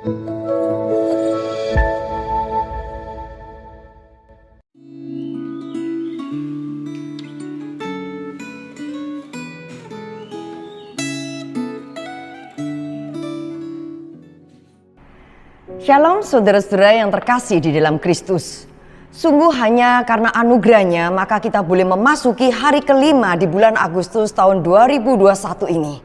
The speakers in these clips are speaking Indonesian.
Shalom saudara-saudara yang terkasih di dalam Kristus. Sungguh hanya karena anugerahnya maka kita boleh memasuki hari kelima di bulan Agustus tahun 2021 ini.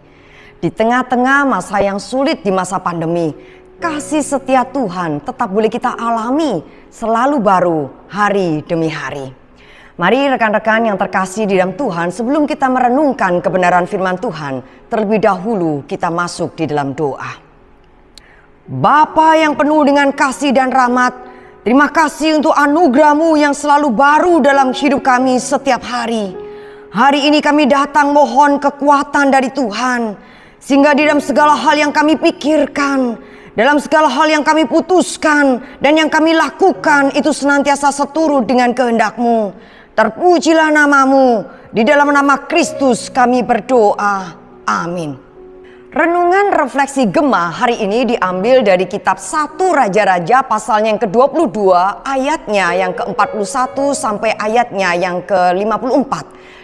Di tengah-tengah masa yang sulit di masa pandemi, kasih setia Tuhan tetap boleh kita alami selalu baru hari demi hari. Mari rekan-rekan yang terkasih di dalam Tuhan, sebelum kita merenungkan kebenaran firman Tuhan, terlebih dahulu kita masuk di dalam doa. Bapa yang penuh dengan kasih dan rahmat, terima kasih untuk anugerah-Mu yang selalu baru dalam hidup kami setiap hari. Hari ini kami datang mohon kekuatan dari Tuhan, sehingga di dalam segala hal yang kami pikirkan, dalam segala hal yang kami putuskan dan yang kami lakukan itu senantiasa seturut dengan kehendak-Mu. Terpujilah nama-Mu, di dalam nama Kristus kami berdoa. Amin. Renungan refleksi Gema hari ini diambil dari kitab 1 Raja-Raja pasalnya yang ke-22 ayatnya yang ke-41 sampai ayatnya yang ke-54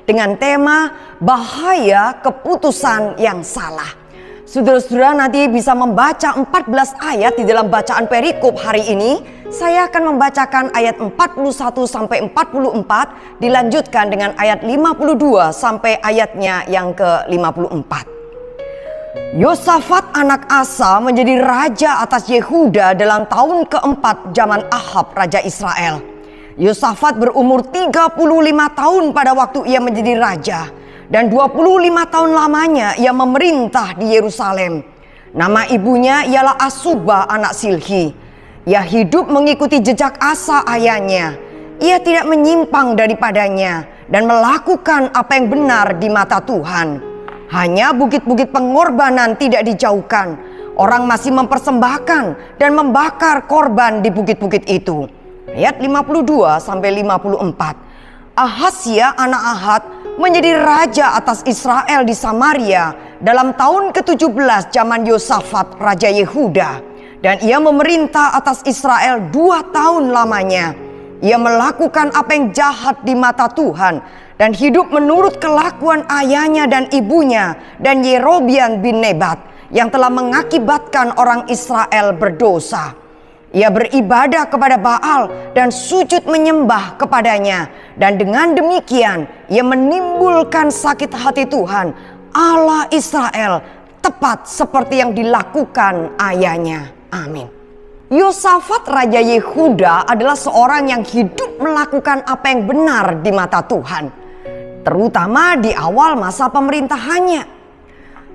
dengan tema bahaya keputusan yang salah. Saudara-saudara nanti bisa membaca 14 ayat di dalam bacaan perikop hari ini. Saya akan membacakan ayat 41 sampai 44 dilanjutkan dengan ayat 52 sampai ayatnya yang ke-54. Yosafat anak Asa menjadi raja atas Yehuda dalam tahun keempat zaman Ahab raja Israel. Yosafat berumur 35 tahun pada waktu ia menjadi raja, dan 25 tahun lamanya ia memerintah di Yerusalem. Nama ibunya ialah Asubah anak Silhi. Ia hidup mengikuti jejak Asa ayahnya. Ia tidak menyimpang daripadanya dan melakukan apa yang benar di mata Tuhan. Hanya bukit-bukit pengorbanan tidak dijauhkan. Orang masih mempersembahkan dan membakar korban di bukit-bukit itu. Ayat 52 sampai 54. Ahazia anak Ahad menjadi raja atas Israel di Samaria dalam tahun ke-17 zaman Yosafat raja Yehuda. Dan ia memerintah atas Israel 2 tahun lamanya. Ia melakukan apa yang jahat di mata Tuhan dan hidup menurut kelakuan ayahnya dan ibunya dan Yerobiam bin Nebat yang telah mengakibatkan orang Israel berdosa. Ia beribadah kepada Baal dan sujud menyembah kepadanya, dan dengan demikian ia menimbulkan sakit hati Tuhan Allah Israel, tepat seperti yang dilakukan ayahnya. Amin. Yosafat raja Yehuda adalah seorang yang hidup melakukan apa yang benar di mata Tuhan, terutama di awal masa pemerintahannya.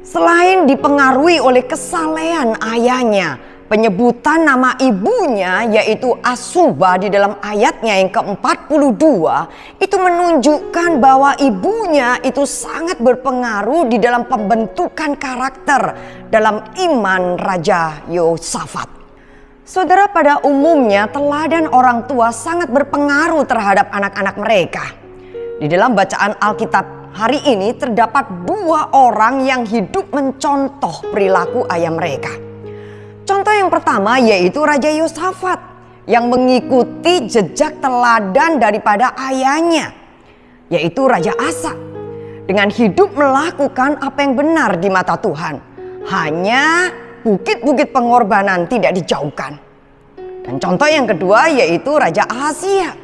Selain dipengaruhi oleh kesalehan ayahnya, penyebutan nama ibunya yaitu Asubah di dalam ayatnya yang ke-42 itu menunjukkan bahwa ibunya itu sangat berpengaruh di dalam pembentukan karakter dalam iman Raja Yosafat. Saudara, pada umumnya teladan orang tua sangat berpengaruh terhadap anak-anak mereka. Di dalam bacaan Alkitab hari ini terdapat 2 orang yang hidup mencontoh perilaku ayah mereka. Contoh yang pertama yaitu Raja Yosafat yang mengikuti jejak teladan daripada ayahnya, yaitu Raja Asa, dengan hidup melakukan apa yang benar di mata Tuhan. Hanya bukit-bukit pengorbanan tidak dijauhkan. Dan contoh yang kedua yaitu Raja Ahazia.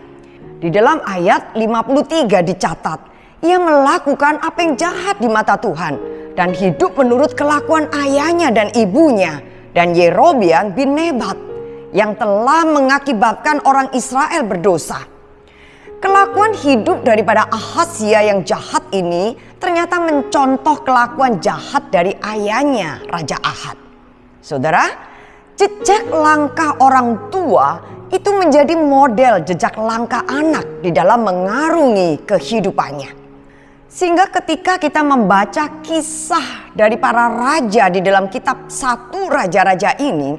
Di dalam ayat 53 dicatat, ia melakukan apa yang jahat di mata Tuhan dan hidup menurut kelakuan ayahnya dan ibunya dan Yerobiam bin Nebat yang telah mengakibatkan orang Israel berdosa. Kelakuan hidup daripada Ahazia yang jahat ini ternyata mencontoh kelakuan jahat dari ayahnya Raja Ahab. Saudara, jejak langkah orang tua itu menjadi model jejak langkah anak di dalam mengarungi kehidupannya. Sehingga ketika kita membaca kisah dari para raja di dalam kitab 1 Raja-Raja ini,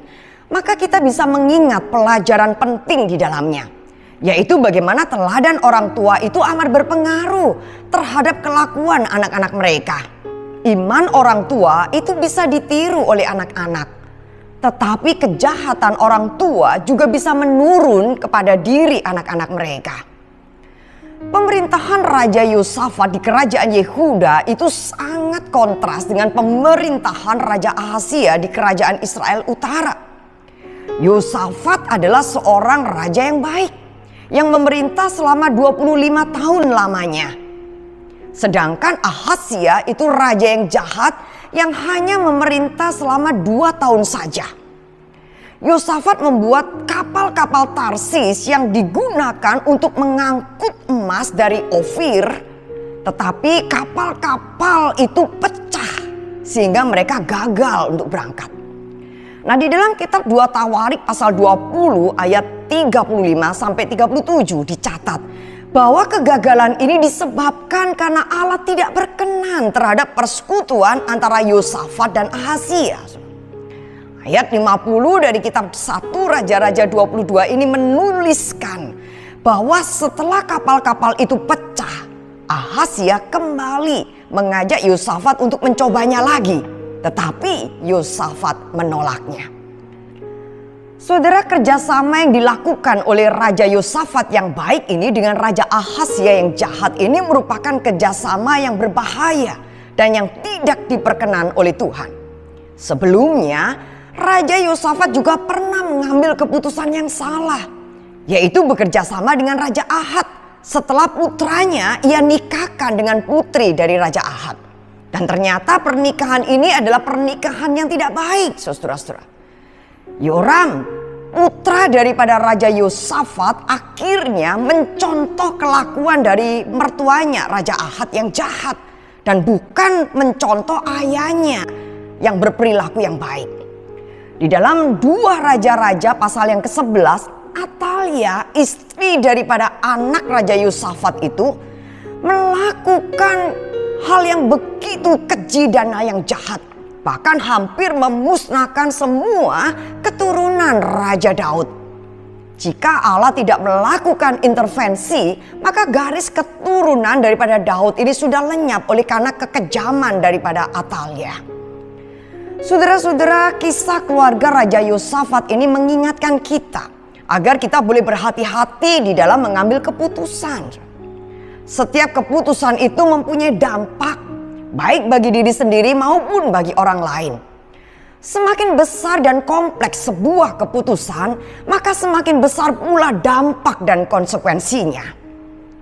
maka kita bisa mengingat pelajaran penting di dalamnya, yaitu bagaimana teladan orang tua itu amat berpengaruh terhadap kelakuan anak-anak mereka. Iman orang tua itu bisa ditiru oleh anak-anak. tetapi kejahatan orang tua juga bisa menurun kepada diri anak-anak mereka. Pemerintahan Raja Yosafat di kerajaan Yehuda itu sangat kontras dengan pemerintahan Raja Ahazia di kerajaan Israel Utara. Yosafat adalah seorang raja yang baik, yang memerintah selama 25 tahun lamanya. Sedangkan Ahazia itu raja yang jahat yang hanya memerintah selama 2 tahun saja. Yosafat membuat kapal-kapal Tarsis yang digunakan untuk mengangkut emas dari Ofir, tetapi kapal-kapal itu pecah sehingga mereka gagal untuk berangkat. Nah, di dalam kitab 2 Tawarik pasal 20 ayat 35 sampai 37 dicatat bahwa kegagalan ini disebabkan karena Allah tidak berkenan terhadap persekutuan antara Yosafat dan Ahazia. Ayat 50 dari kitab 1 Raja-Raja 22 ini menuliskan bahwa setelah kapal-kapal itu pecah, Ahazia kembali mengajak Yosafat untuk mencobanya lagi. Tetapi Yosafat menolaknya. Saudara, kerjasama yang dilakukan oleh Raja Yosafat yang baik ini dengan Raja Ahazia yang jahat ini merupakan kerjasama yang berbahaya dan yang tidak diperkenan oleh Tuhan. Sebelumnya, Raja Yosafat juga pernah mengambil keputusan yang salah, yaitu bekerja sama dengan Raja Ahab setelah putranya ia nikahkan dengan putri dari Raja Ahab. Dan ternyata pernikahan ini adalah pernikahan yang tidak baik, saudara-saudara. Yoram, putra daripada Raja Yosafat, akhirnya mencontoh kelakuan dari mertuanya Raja Ahab yang jahat dan bukan mencontoh ayahnya yang berperilaku yang baik. Di dalam 2 Raja-Raja pasal yang ke-11, Atalia, istri daripada anak Raja Yosafat itu melakukan hal yang begitu keji dan yang jahat. Bahkan hampir memusnahkan semua keturunan Raja Daud. Jika Allah tidak melakukan intervensi, maka garis keturunan daripada Daud ini sudah lenyap oleh karena kekejaman daripada Atalia. Saudara-saudara, kisah keluarga Raja Yosafat ini mengingatkan kita agar kita boleh berhati-hati di dalam mengambil keputusan. Setiap keputusan itu mempunyai dampak baik bagi diri sendiri maupun bagi orang lain. Semakin besar dan kompleks sebuah keputusan, maka semakin besar pula dampak dan konsekuensinya.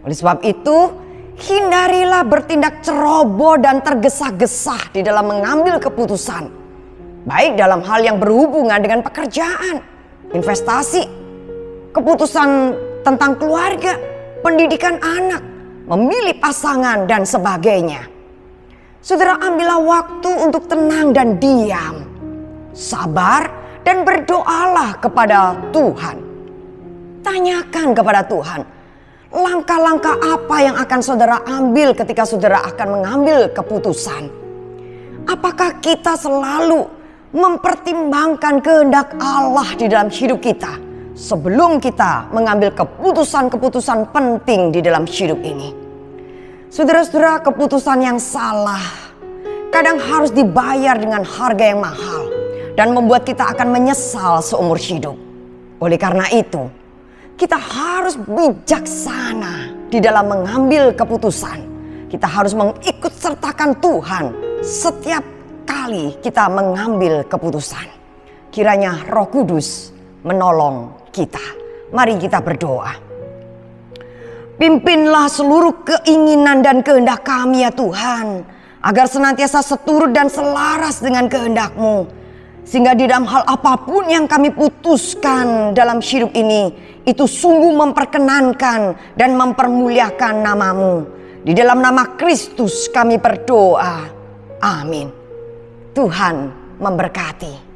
Oleh sebab itu, hindarilah bertindak ceroboh dan tergesa-gesa di dalam mengambil keputusan. Baik dalam hal yang berhubungan dengan pekerjaan, investasi, keputusan tentang keluarga, pendidikan anak, memilih pasangan dan sebagainya. Saudara, ambillah waktu untuk tenang dan diam, sabar dan berdoalah kepada Tuhan. Tanyakan kepada Tuhan, langkah-langkah apa yang akan saudara ambil ketika saudara akan mengambil keputusan. Apakah kita selalu mempertimbangkan kehendak Allah di dalam hidup kita sebelum kita mengambil keputusan-keputusan penting di dalam hidup ini? Saudara-saudara, keputusan yang salah kadang harus dibayar dengan harga yang mahal dan membuat kita akan menyesal seumur hidup. Oleh karena itu, kita harus bijaksana di dalam mengambil keputusan. Kita harus mengikut sertakan Tuhan setiap kali kita mengambil keputusan. Kiranya Roh Kudus menolong kita. Mari kita berdoa. Pimpinlah seluruh keinginan dan kehendak kami ya Tuhan, agar senantiasa seturut dan selaras dengan kehendak-Mu, sehingga di dalam hal apapun yang kami putuskan dalam hidup ini, itu sungguh memperkenankan dan mempermuliakan nama-Mu. Di dalam nama Kristus kami berdoa. Amin. Tuhan memberkati.